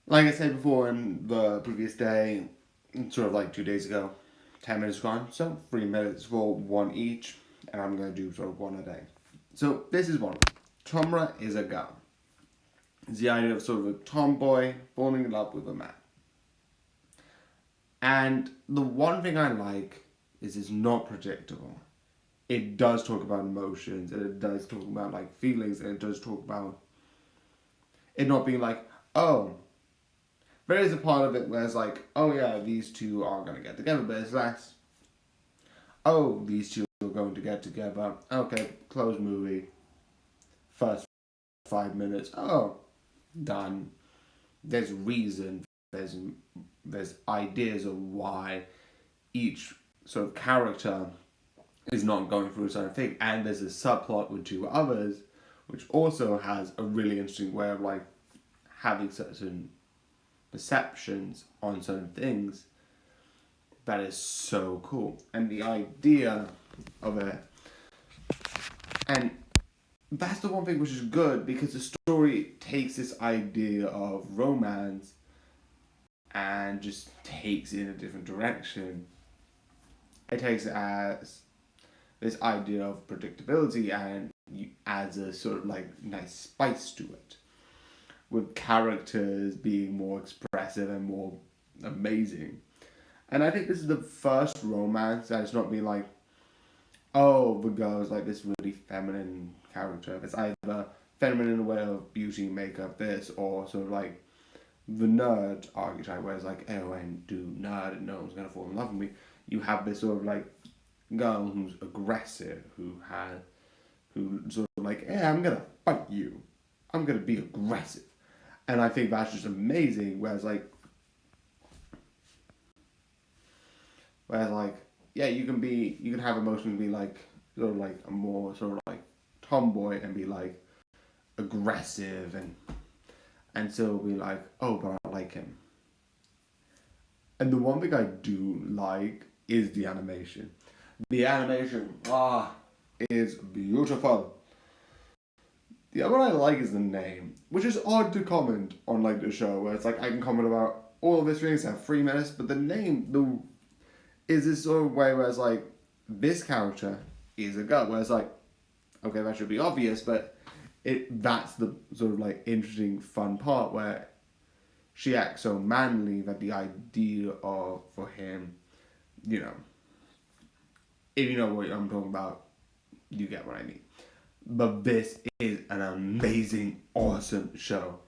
Like I said before in the previous day, sort of like 2 days ago, 10 minutes gone, so 3 minutes for one each, and I'm going to do sort of one a day. So this is one. Tomra is a girl. It's the idea of sort of a tomboy falling in love with a man. And the one thing I like is it's not predictable. It does talk about emotions, and it does talk about like feelings, and it does talk about it not being like, oh, there is a part of it where it's like, oh yeah, these two are gonna get together, but it's less, oh, these two are going to get together. Okay, close movie. First 5 minutes. Oh, done. There's reason. There's ideas of why each sort of character is not going through a certain thing, and there's a subplot with two others, which also has a really interesting way of like having certain perceptions on certain things that is so cool. And the idea of it, and that's the one thing which is good because the story takes this idea of romance and just takes it in a different direction. It takes it as this idea of predictability and adds a sort of like nice spice to it, with characters being more expressive and more amazing. And I think this is the first romance that it's not being like, oh, the girl is like this really feminine character. It's either feminine in the way of beauty, makeup, this, or sort of like the nerd archetype, where it's like, oh, I do nerd and no one's gonna fall in love with me. You have this sort of like girl who's aggressive, who sort of like, yeah, I'm gonna fight you. I'm gonna be aggressive. And I think that's just amazing. Whereas like, yeah, you can have emotions be like sort of like a more sort of like tomboy and be like aggressive and so be like, oh, but I like him. And the one thing I do like is the animation. The animation, is beautiful. The other one I like is the name, which is odd to comment on like the show, where it's like I can comment about all of this things have 3 minutes, but the name is this sort of way where it's like this character is a girl, where it's like, okay, that should be obvious, but that's the sort of like interesting fun part where she acts so manly that the idea of for him, you know, if you know what I'm talking about, you get what I mean. But this is an amazing, awesome show.